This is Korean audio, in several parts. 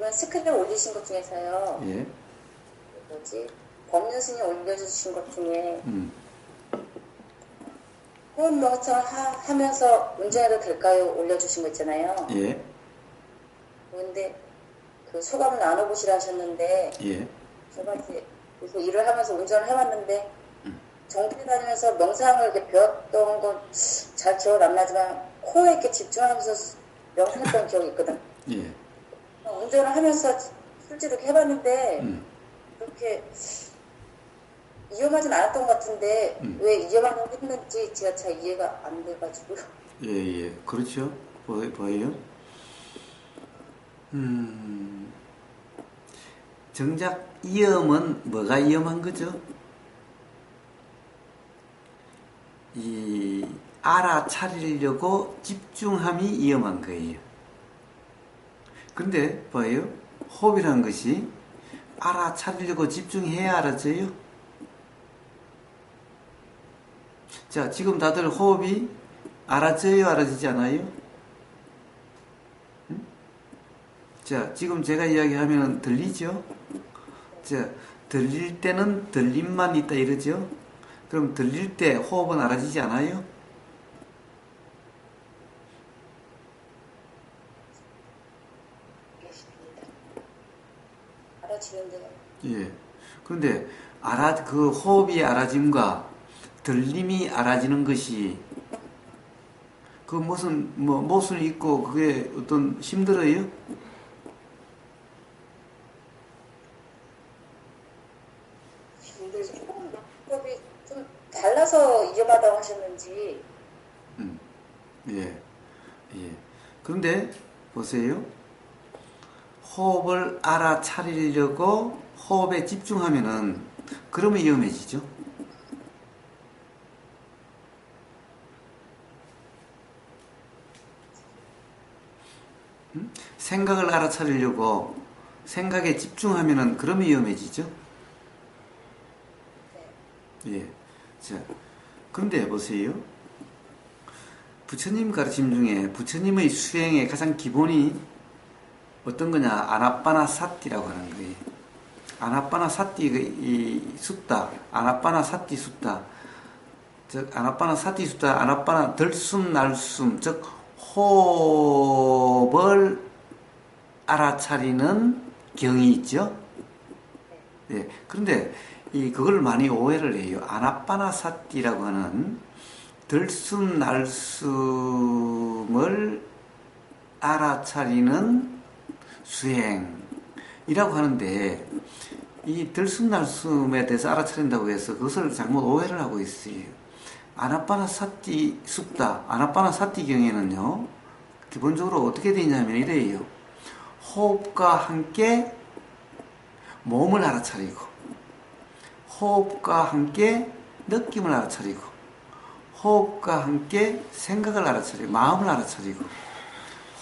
그러면 스크랩 올리신 것 중에서요. 예. 뭐지? 법륜스님 올려주신 것 중에 호흡 명상 하면서 운전해도 될까요? 올려주신 거 있잖아요. 예. 그런데 그 소감을 나눠보시라 하셨는데 예. 제가 이제 그래서 일을 하면서 운전을 해왔는데 정부에 다니면서 명상을 이렇게 배웠던 건 잘 기억 안 나지만 코에 이렇게 집중하면서 명상했던 기억이 있거든. 예. 운전을 하면서 실제로 이렇게 해봤는데 그렇게 위험하진 않았던 것 같은데 왜 위험하다고 했는지 제가 잘 이해가 안 돼가지고. 예, 예. 그렇죠. 뭐예요? 정작 위험은 뭐가 위험한 거죠? 이 알아차리려고 집중함이 위험한 거예요. 근데 봐요. 호흡이라는 것이 알아차리려고 집중해야 알아져요. 자, 지금 다들 호흡이 알아져요, 알아지지 않아요? 응? 자, 지금 제가 이야기하면 들리죠? 자, 들릴 때는 들림만 있다 이러죠? 그럼 들릴 때 호흡은 알아지지 않아요? 알아지는데요. 예. 그런데 그 호흡이 알아짐과 들림이 알아지는 것이 그 무슨 모순이 있고 그게 어떤 힘들어요? 힘들지. 호흡이 좀 달라서 위험하다고 하셨는지. 예. 예. 그런데 보세요. 호흡을 알아차리려고 호흡에 집중하면은 그러면 위험해지죠. 생각을 알아차리려고 생각에 집중하면은 그러면 위험해지죠. 예. 자, 그런데 보세요. 부처님 가르침 중에 부처님의 수행의 가장 기본이 어떤 거냐? 아나빠나사티라고 하는 거예요. 아나빠나사티 이 숫다, 아나빠나사티 숫다, 즉 아나빠나사티 숫다, 아나빠나 들숨 날숨, 즉 호흡을 알아차리는 경이 있죠. 예. 그런데 그걸 많이 오해를 해요. 아나빠나사티라고 하는 들숨 날숨을 알아차리는 수행이라고 하는데 이 들숨날숨에 대해서 알아차린다고 해서 그것을 잘못 오해를 하고 있어요. 아나빠나사티 숫다, 아나빠나사티 경에는요 기본적으로 어떻게 되어 있냐면 이래요. 호흡과 함께 몸을 알아차리고 호흡과 함께 느낌을 알아차리고 호흡과 함께 생각을 알아차리고 마음을 알아차리고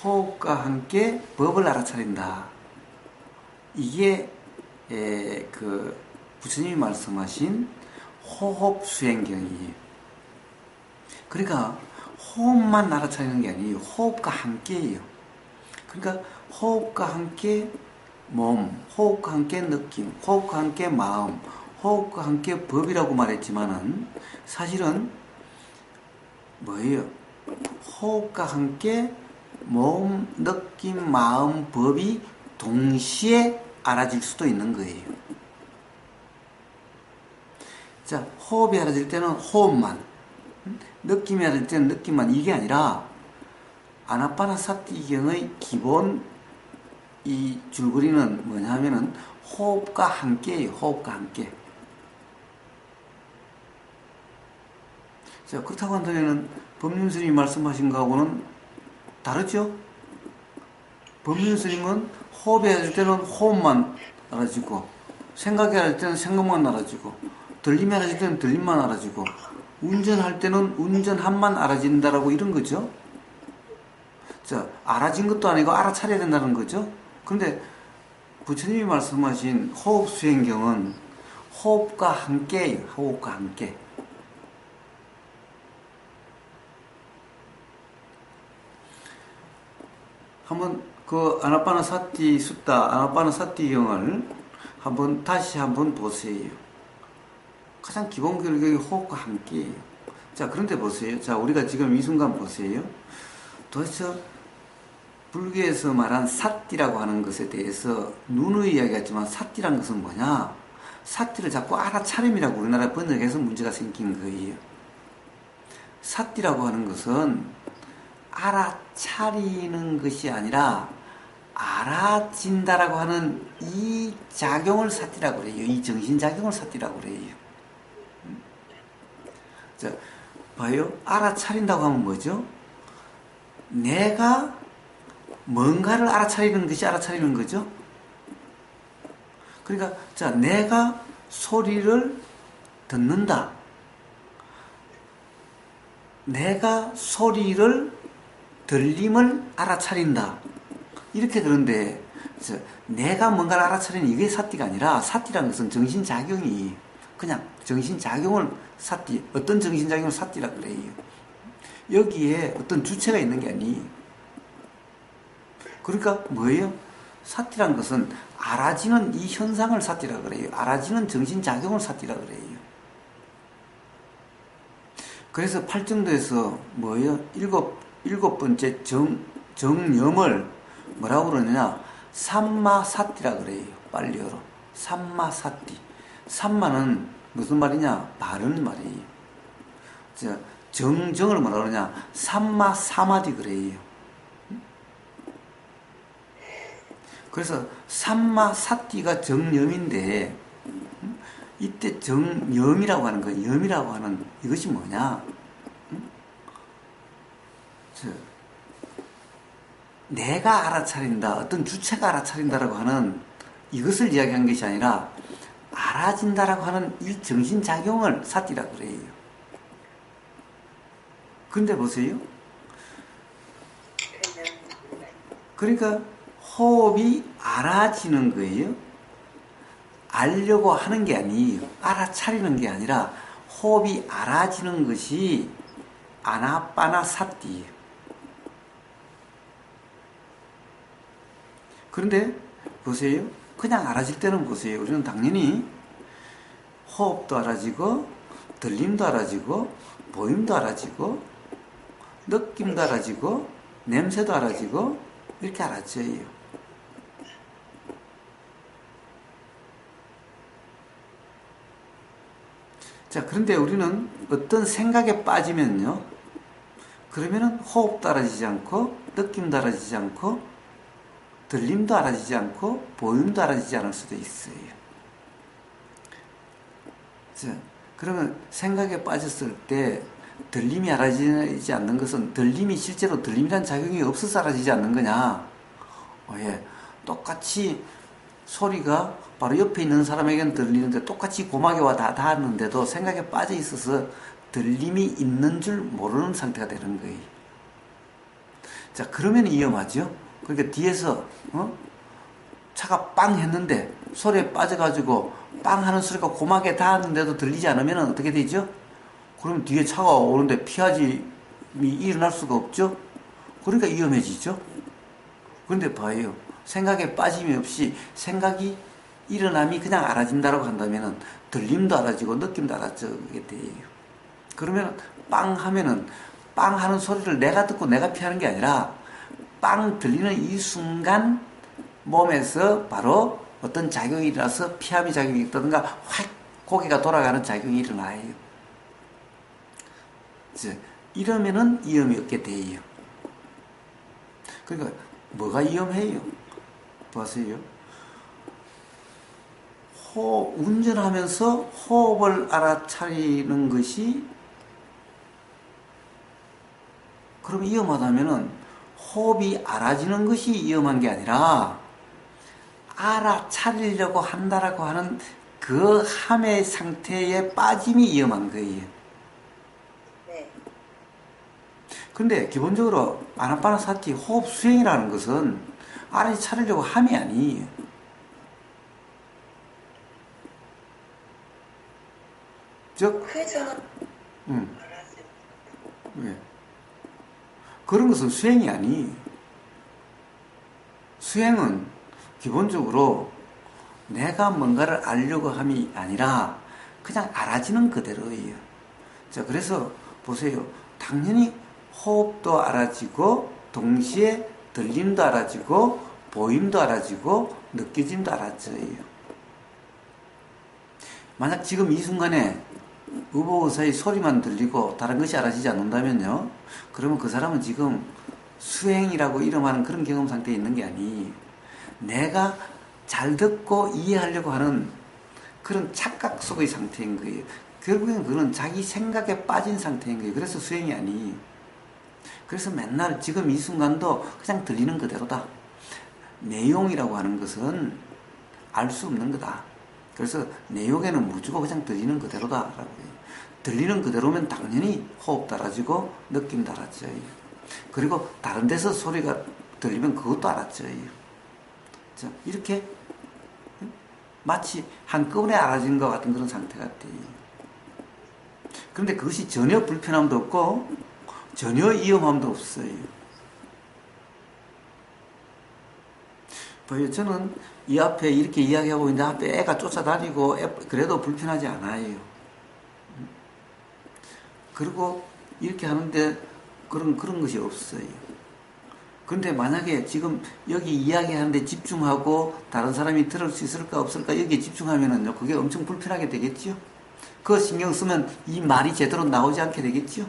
호흡과 함께 법을 알아차린다. 이게 그 부처님이 말씀하신 호흡 수행경이에요. 그러니까 호흡만 알아차리는 게 아니에요. 호흡과 함께예요. 그러니까 호흡과 함께 몸, 호흡과 함께 느낌, 호흡과 함께 마음, 호흡과 함께 법이라고 말했지만은 사실은 뭐예요? 호흡과 함께 몸, 느낌, 마음, 법이 동시에 알아질 수도 있는 거예요. 자, 호흡이 알아질 때는 호흡만, 느낌이 알아질 때는 느낌만, 이게 아니라 아나빠나사티경의 기본 이 줄거리는 뭐냐 하면은 호흡과 함께예요. 호흡과 함께. 자, 그렇다고 한다면은 법륜스님이 말씀하신 거하고는 다르죠? 법륜스님은 호흡이 알아질 때는 호흡만 알아지고 생각이 알아질 때는 생각만 알아지고 들림이 알아질 때는 들림만 알아지고 운전할 때는 운전함만 알아진다라고 이런 거죠. 자, 알아진 것도 아니고 알아차려야 된다는 거죠. 그런데 부처님이 말씀하신 호흡 수행경은 호흡과 함께예요. 호흡과 함께. 한번 그 아나파나사티 숫다, 아나파나사티경을 다시 한번 보세요. 가장 기본 교육이 호흡과 함께예요. 자, 그런데 보세요. 자, 우리가 지금 이 순간 보세요. 도대체 불교에서 말한 사띠라고 하는 것에 대해서 누누이 이야기했지만 사띠란 것은 뭐냐? 사띠를 자꾸 알아차림이라고 우리나라 번역해서 문제가 생긴 거예요. 사띠라고 하는 것은 알아차리는 것이 아니라 알아진다라고 하는 이 작용을 사띠라고 그래요. 이 정신작용을 사띠라고 그래요. 자, 봐요. 알아차린다고 하면 뭐죠? 내가 뭔가를 알아차리는 것이 알아차리는 거죠. 그러니까, 자, 내가 소리를 듣는다. 내가 소리를, 들림을 알아차린다. 이렇게 그런데, 내가 뭔가를 알아차리는 이게 사띠가 아니라, 사띠라는 것은 정신작용이, 그냥 정신작용을 사띠, 어떤 정신작용을 사띠라 그래요. 여기에 어떤 주체가 있는 게 아니에요. 그러니까 뭐예요? 사띠란 것은 알아지는 이 현상을 사띠라 그래요. 알아지는 정신작용을 사띠라 그래요. 그래서 팔정도에서 뭐예요? 일곱 번째 정념을 뭐라고 그러느냐? 삼마사띠라 그래요. 빨리어로. 삼마사띠. 삼마는 무슨 말이냐? 바른 말이에요. 정을 뭐라 그러냐? 삼마사마디 그래요. 그래서 삼마사띠가 정념인데 이때 정념이라고 하는 거, 염이라고 하는 이것이 뭐냐? 내가 알아차린다, 어떤 주체가 알아차린다라고 하는 이것을 이야기한 것이 아니라 알아진다라고 하는 이 정신작용을 사띠라고 그래요. 근데 보세요. 그러니까 호흡이 알아지는 거예요. 알려고 하는 게 아니에요. 알아차리는 게 아니라 호흡이 알아지는 것이 아나빠나사띠예요. 그런데 보세요. 그냥 알아질 때는 보세요. 우리는 당연히 호흡도 알아지고 들림도 알아지고 보임도 알아지고 느낌도 알아지고 냄새도 알아지고 이렇게 알아져요. 자, 그런데 우리는 어떤 생각에 빠지면요. 그러면은 호흡도 알아지지 않고 느낌도 알아지지 않고 들림도 알아지지 않고 보임도 알아지지 않을 수도 있어요. 자, 그러면 생각에 빠졌을 때 들림이 알아지지 않는 것은 들림이 실제로 들림이란 작용이 없어서 알아지지 않는 거냐? 예, 똑같이 소리가 바로 옆에 있는 사람에게는 들리는데 똑같이 고막에 다 닿았는데도 생각에 빠져 있어서 들림이 있는 줄 모르는 상태가 되는 거예요. 자, 그러면 위험하죠? 그러니까 뒤에서 차가 빵 했는데 소리에 빠져가지고 빵 하는 소리가 고막에 닿았는데도 들리지 않으면 어떻게 되죠? 그럼 뒤에 차가 오는데 피하지 일어날 수가 없죠? 그러니까 위험해지죠? 그런데 봐요. 생각에 빠짐이 없이 생각이 일어남이 그냥 알아진다라고 한다면은 들림도 알아지고 느낌도 알아지게 돼요. 그러면 빵 하면은 빵 하는 소리를 내가 듣고 내가 피하는 게 아니라 빵 들리는 이 순간 몸에서 바로 어떤 작용이 일어나서 피함이 작용이 있다든가 확 고개가 돌아가는 작용이 일어나요. 이러면은 위험이 없게 돼요. 그러니까 뭐가 위험해요? 보세요. 운전하면서 호흡을 알아차리는 것이 그럼 위험하다면은 호흡이 알아지는 것이 위험한 게 아니라 알아차리려고 한다라고 하는 그 함의 상태에 빠짐이 위험한 거예요. 네. 근데 기본적으로 아나파나사티 호흡 수행이라는 것은 알아차리려고 함이 아니에요. 즉, 그래서는 왜? 그런 것은 수행이 아니에요. 수행은 기본적으로 내가 뭔가를 알려고 함이 아니라 그냥 알아지는 그대로예요. 자, 그래서 보세요. 당연히 호흡도 알아지고 동시에 들림도 알아지고 보임도 알아지고 느껴짐도 알아져요. 만약 지금 이 순간에 의보의사의 소리만 들리고 다른 것이 알아지지 않는다면요, 그러면 그 사람은 지금 수행이라고 이름하는 그런 경험 상태에 있는 게 아니에요. 내가 잘 듣고 이해하려고 하는 그런 착각 속의 상태인 거예요. 결국엔 그는 자기 생각에 빠진 상태인 거예요. 그래서 수행이 아니에요. 그래서 맨날 지금 이 순간도 그냥 들리는 그대로다. 내용이라고 하는 것은 알 수 없는 거다. 그래서 내용에는 무주고 그냥 들리는 그대로다라고 해요. 들리는 그대로면 당연히 호흡 달아지고 느낌 달아져요. 그리고 다른 데서 소리가 들리면 그것도 알아져요. 자, 이렇게 마치 한꺼번에 알아지는 것 같은 그런 상태 같아요. 그런데 그것이 전혀 불편함도 없고 전혀 위험함도 없어요. 보여요. 저는 이 앞에 이렇게 이야기하고 있는데 앞에 애가 쫓아다니고 그래도 불편하지 않아요. 그리고 이렇게 하는데 그런 것이 없어요. 그런데 만약에 지금 여기 이야기하는데 집중하고 다른 사람이 들을 수 있을까 없을까 여기에 집중하면은요, 그게 엄청 불편하게 되겠죠? 그거 신경 쓰면 이 말이 제대로 나오지 않게 되겠죠?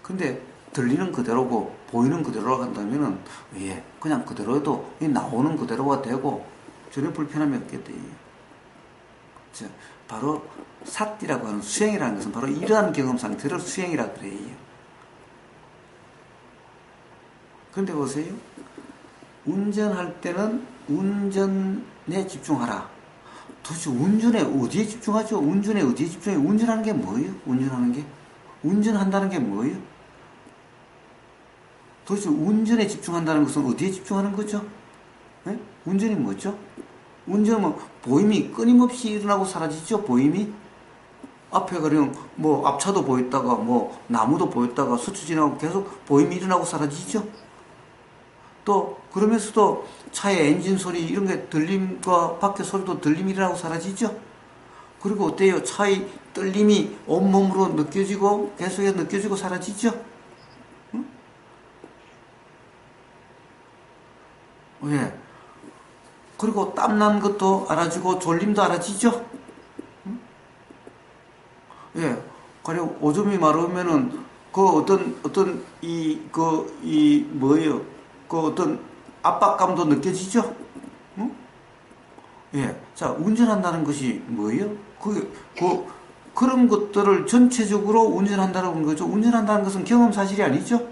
근데 들리는 그대로고 보이는 그대로라고 한다면은, 예, 그냥 그대로도 나오는 그대로가 되고 전혀 불편함이 없게 돼요. 자, 바로 사띠라고 하는 수행이라는 것은 바로 이러한 경험 상태를 수행이라 그래요. 그런데 보세요. 운전할 때는 운전에 집중하라. 도대체 운전에 어디에 집중하죠? 운전에 어디에 집중해? 운전하는 게 뭐예요? 운전하는 게? 운전한다는 게 뭐예요? 도대체 운전에 집중한다는 것은 어디에 집중하는 거죠? 네? 운전이 뭐죠? 운전은 보임이 끊임없이 일어나고 사라지죠? 보임이? 앞에 그냥 뭐 앞차도 보였다가 뭐 나무도 보였다가 수초 지나고 계속 보임이 일어나고 사라지죠? 또 그러면서도 차의 엔진 소리 이런 게 들림과 밖에 소리도 들림이 일어나고 사라지죠? 그리고 어때요? 차의 떨림이 온몸으로 느껴지고 계속해서 느껴지고 사라지죠? 응? 왜? 그리고 땀난 것도 알아지고 졸림도 알아지죠? 응? 예. 가령 오줌이 마르면은 그 뭐예요? 그 어떤 압박감도 느껴지죠? 응? 예. 자, 운전한다는 것이 뭐예요? 그런 것들을 전체적으로 운전한다는 거죠. 운전한다는 것은 경험 사실이 아니죠?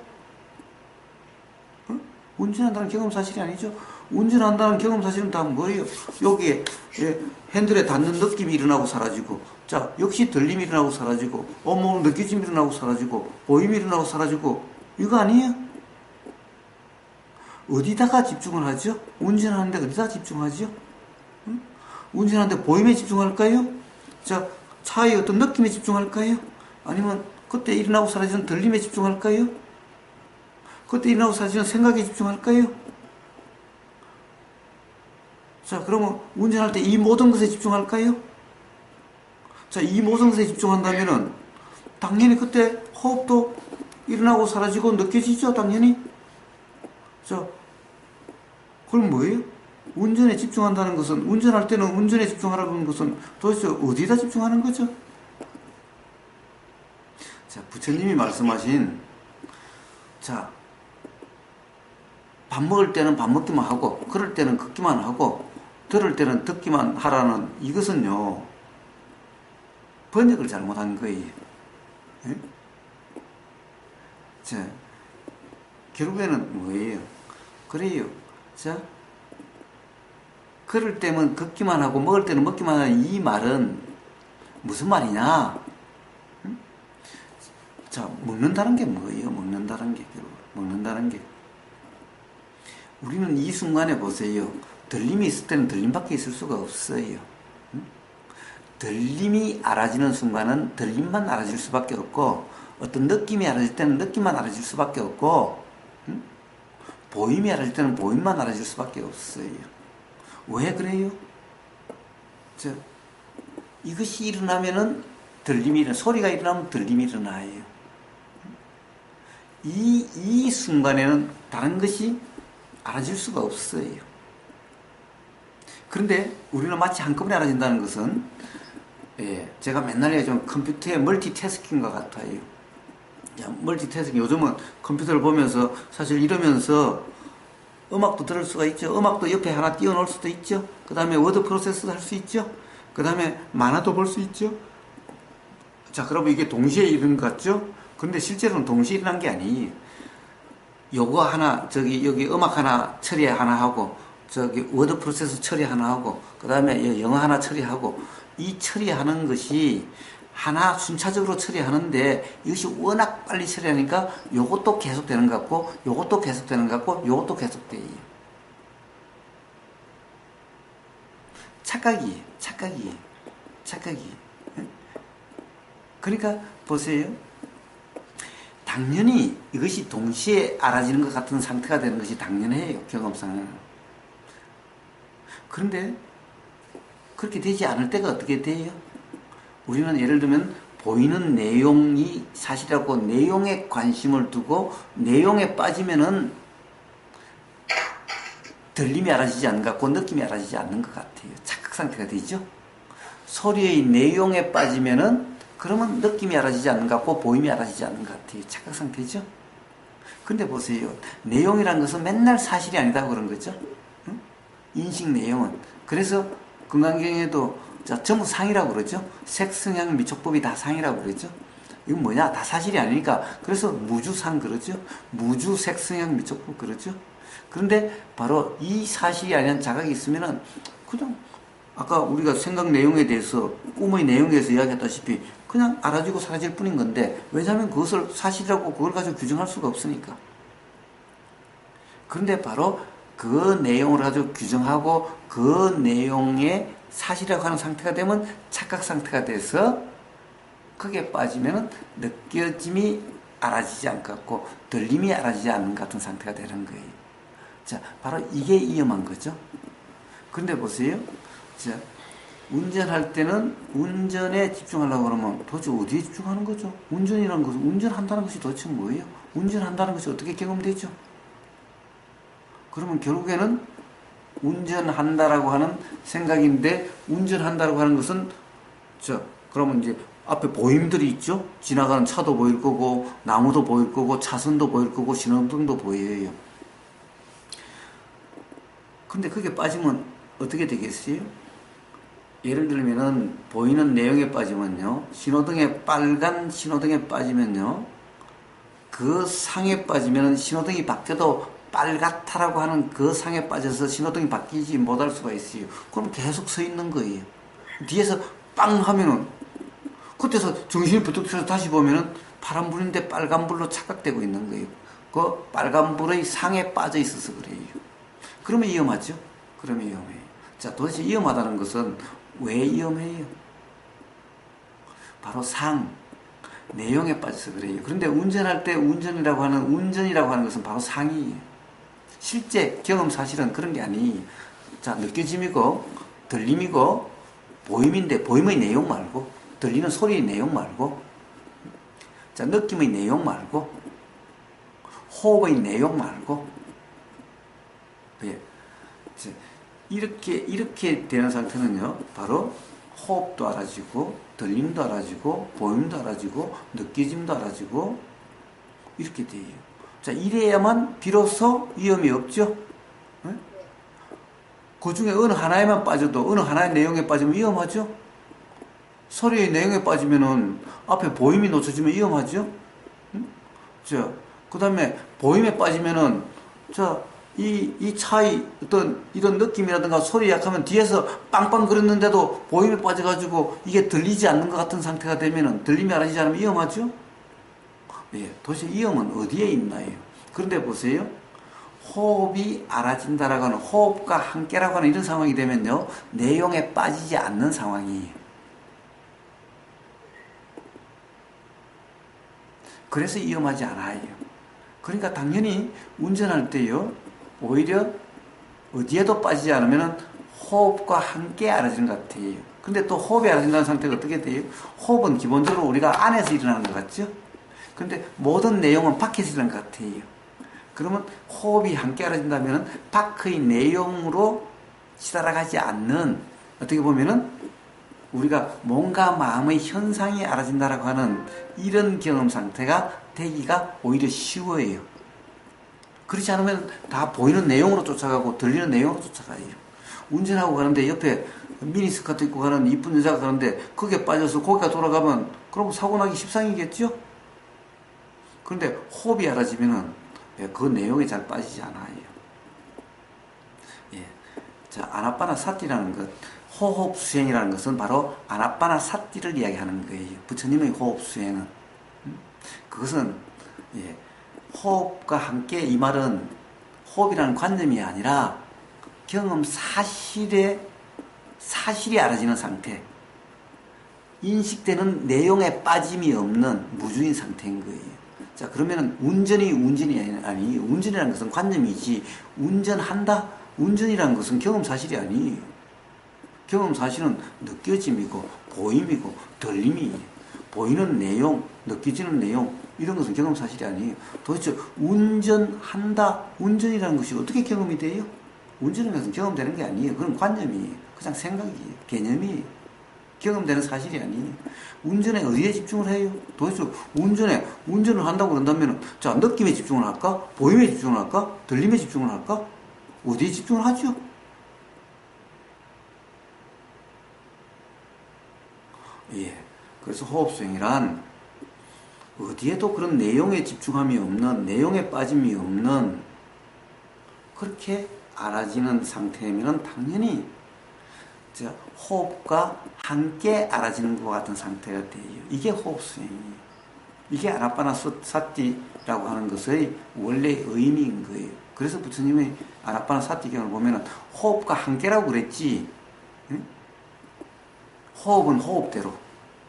응? 운전한다는 경험 사실이 아니죠? 운전한다는 경험 사실은 다 뭐예요? 여기에, 예, 핸들에 닿는 느낌이 일어나고 사라지고, 자, 역시 들림이 일어나고 사라지고, 온몸 느껴짐이 일어나고 사라지고, 보임이 일어나고 사라지고, 이거 아니에요? 어디다가 집중을 하죠? 운전하는데 어디다 집중하죠? 응? 운전하는데 보임에 집중할까요? 자, 차의 어떤 느낌에 집중할까요? 아니면 그때 일어나고 사라지는 들림에 집중할까요? 그때 일어나고 사라지는 생각에 집중할까요? 자, 그러면 운전할 때 이 모든 것에 집중할까요? 자, 이 모든 것에 집중한다면은 당연히 그때 호흡도 일어나고 사라지고 느껴지죠, 당연히. 자, 그럼 뭐예요? 운전에 집중한다는 것은, 운전할 때는 운전에 집중하라는 것은 도대체 어디다 집중하는 거죠? 자, 부처님이 말씀하신, 자, 밥 먹을 때는 밥 먹기만 하고, 그럴 때는 걷기만 하고, 들을 때는 듣기만 하라는 이것은요, 번역을 잘못한 거예요. 예? 자, 결국에는 뭐예요? 그래요. 자, 그럴 때는 걷기만 하고 먹을 때는 먹기만 하는 이 말은 무슨 말이냐? 응? 자, 먹는다는 게 뭐예요? 먹는다는 게, 결국. 먹는다는 게. 우리는 이 순간에 보세요. 들림이 있을 때는 들림밖에 있을 수가 없어요. 응? 들림이 알아지는 순간은 들림만 알아질 수밖에 없고, 어떤 느낌이 알아질 때는 느낌만 알아질 수밖에 없고, 보임이 알아질 때는 보임만 알아질 수밖에 없어요. 왜 그래요? 이것이 일어나면은 소리가 일어나면 들림이 일어나요. 이 순간에는 다른 것이 알아질 수가 없어요. 그런데 우리는 마치 한꺼번에 알아진다는 것은, 제가 맨날 얘기하지만 컴퓨터의 멀티태스킹과 같아요. 멀티태스킹, 요즘은 컴퓨터를 보면서 사실 이러면서 음악도 들을 수가 있죠. 음악도 옆에 하나 띄워놓을 수도 있죠. 그 다음에 워드 프로세스도 할 수 있죠. 그 다음에 만화도 볼 수 있죠. 자, 그러면 이게 동시에 일어난 것 같죠? 그런데 실제로는 동시에 일어난 게 아니에요. 요거 하나, 여기 음악 하나 처리 하나 하고, 워드 프로세스 처리 하나 하고, 그 다음에 영어 하나 처리하고, 이 처리하는 것이 하나 순차적으로 처리하는데, 이것이 워낙 빨리 처리하니까 요것도 계속되는 것 같고, 요것도 계속되는 것 같고, 요것도 계속돼요. 착각이에요. 그러니까 보세요. 당연히 이것이 동시에 알아지는 것 같은 상태가 되는 것이 당연해요. 경험상은. 그런데 그렇게 되지 않을 때가 어떻게 돼요? 우리는 예를 들면 보이는 내용이 사실이라고 내용에 관심을 두고 내용에 빠지면은 들림이 알아지지 않는 것 같고 느낌이 알아지지 않는 것 같아요. 착각 상태가 되죠. 소리의 내용에 빠지면은 그러면 느낌이 알아지지 않는 것 같고 보임이 알아지지 않는 것 같아요. 착각 상태죠. 근데 보세요. 내용이라는 것은 맨날 사실이 아니다고 그런 거죠. 응? 인식 내용은. 그래서 건강경에도 전부 상이라고 그러죠. 색, 성향, 미촉법이 다 상이라고 그러죠. 이건 뭐냐? 다 사실이 아니니까. 그래서 무주상 그러죠. 무주, 색, 성향, 미촉법 그러죠. 그런데 바로 이 사실이 아닌 자각이 있으면은 그냥 아까 우리가 생각 내용에 대해서 꿈의 내용에 대해서 이야기했다시피 그냥 알아지고 사라질 뿐인 건데 왜냐하면 그것을 사실이라고 그걸 가지고 규정할 수가 없으니까. 그런데 바로 그 내용을 가지고 규정하고 그 내용에 사실이라고 하는 상태가 되면 착각 상태가 돼서 거기에 빠지면 느껴짐이 알아지지 않고 같고 들림이 알아지지 않는 같은 상태가 되는 거예요. 자, 바로 이게 위험한 거죠. 그런데 보세요. 자, 운전할 때는 운전에 집중하려고 그러면 도대체 어디에 집중하는 거죠? 운전이라는 것은 운전한다는 것이 도대체 뭐예요? 운전한다는 것이 어떻게 경험되죠? 그러면 결국에는 운전한다라고 하는 생각인데 운전한다라고 하는 것은 그러면 이제 앞에 보임들이 있죠? 지나가는 차도 보일 거고 나무도 보일 거고 차선도 보일 거고 신호등도 보여요. 근데 그게 빠지면 어떻게 되겠어요? 예를 들면은 보이는 내용에 빠지면요, 빨간 신호등에 빠지면요, 그 상에 빠지면은 신호등이 바뀌어도 빨갛다라고 하는 그 상에 빠져서 신호등이 바뀌지 못할 수가 있어요. 그럼 계속 서 있는 거예요. 뒤에서 빵 하면은 그때서 정신이 부쩍 들어서 다시 보면은 파란불인데 빨간불로 착각되고 있는 거예요. 그 빨간불의 상에 빠져 있어서 그래요. 그러면 위험하죠? 그러면 위험해요. 자, 도대체 위험하다는 것은 왜 위험해요? 바로 내용에 빠져서 그래요. 그런데 운전할 때 운전이라고 하는 것은 바로 상이에요. 실제 경험 사실은 그런 게 아니에요. 자, 느껴짐이고, 들림이고, 보임인데, 보임의 내용 말고, 들리는 소리의 내용 말고, 자, 느낌의 내용 말고, 호흡의 내용 말고, 예. 이렇게 되는 상태는요, 바로 호흡도 알아지고, 들림도 알아지고, 보임도 알아지고, 느껴짐도 알아지고, 이렇게 돼요. 자, 이래야만 비로소 위험이 없죠? 네? 그 중에 어느 하나에만 빠져도, 어느 하나의 내용에 빠지면 위험하죠? 소리의 내용에 빠지면은 앞에 보임이 놓쳐지면 위험하죠? 그 다음에 보임에 빠지면은, 이 차의 어떤 이런 느낌이라든가 소리 약하면 뒤에서 빵빵 거렸는데도 보임에 빠져가지고 이게 들리지 않는 것 같은 상태가 되면은 들림이 알아지지 않으면 위험하죠? 예, 도대체 위험은 어디에 있나요? 그런데 보세요. 호흡이 알아진다라고 하는 호흡과 함께라고 하는 이런 상황이 되면요. 내용에 빠지지 않는 상황이에요. 그래서 위험하지 않아요. 그러니까 당연히 운전할 때요, 오히려 어디에도 빠지지 않으면 호흡과 함께 알아지는 것 같아요. 근데 또 호흡이 알아진다는 상태가 어떻게 돼요? 호흡은 기본적으로 우리가 안에서 일어나는 것 같죠? 근데 모든 내용은 밖에서 일어나는 것 같아요. 그러면 호흡이 함께 알아진다면 밖의 내용으로 치달아가지 않는, 어떻게 보면은 우리가 몸과 마음의 현상이 알아진다라고 하는 이런 경험 상태가 되기가 오히려 쉬워요. 그렇지 않으면 다 보이는 내용으로 쫓아가고 들리는 내용으로 쫓아가요. 운전하고 가는데 옆에 미니스커트 입고 가는 이쁜 여자가 가는데 거기에 빠져서 거기가 돌아가면 그럼 사고 나기 십상이겠죠? 그런데 호흡이 알아지면은 그 내용에 잘 빠지지 않아요. 예. 자, 아나빠나사티라는 것, 호흡 수행이라는 것은 바로 아나빠나사티를 이야기하는 거예요. 부처님의 호흡 수행은. 그것은 예, 호흡과 함께, 이 말은 호흡이라는 관념이 아니라 경험 사실이 알아지는 상태, 인식되는 내용에 빠짐이 없는 무주인 상태인 거예요. 자, 그러면 운전이 아니, 운전이라는 것은 관념이지, 운전한다? 운전이라는 것은 경험 사실이 아니에요. 경험 사실은 느껴짐이고, 보임이고, 들림이에요. 보이는 내용, 느껴지는 내용, 이런 것은 경험 사실이 아니에요. 도대체 운전한다? 운전이라는 것이 어떻게 경험이 돼요? 운전이라는 것은 경험되는 게 아니에요. 그건 관념이에요. 그냥 생각이에요. 개념이에요. 경험되는 사실이 아니에요. 운전에 어디에 집중을 해요? 도대체 운전을 한다고 그런다면, 자, 느낌에 집중을 할까? 보임에 집중을 할까? 들림에 집중을 할까? 어디에 집중을 하죠? 예. 그래서 호흡수행이란 어디에도 그런 내용에 집중함이 없는, 내용에 빠짐이 없는, 그렇게 알아지는 상태면 당연히 호흡과 함께 알아지는 것 같은 상태가 돼요. 이게 호흡수행이에요. 이게 아나빠나사티라고 하는 것의 원래 의미인 거예요. 그래서 부처님의 아나빠나사티경을 보면 호흡과 함께라고 그랬지, 응? 호흡은 호흡대로,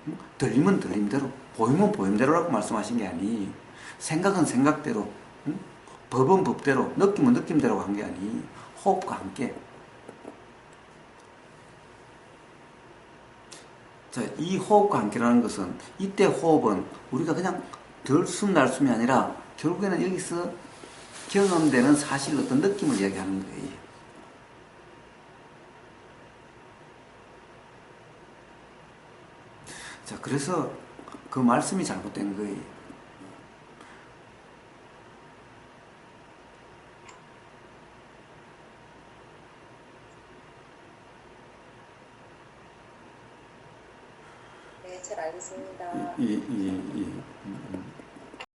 응? 들림은 들림대로, 보임은 보임대로라고 말씀하신 게 아니에요. 생각은 생각대로, 응? 법은 법대로, 느낌은 느낌대로 한 게 아니에요. 호흡과 함께. 자, 이 호흡과 함께라는 것은, 이때 호흡은 우리가 그냥 들숨 날숨이 아니라 결국에는 여기서 경험되는 사실, 어떤 느낌을 이야기하는 거예요. 자, 그래서 그 말씀이 잘못된 거예요. 네, 잘 알겠습니다. 예.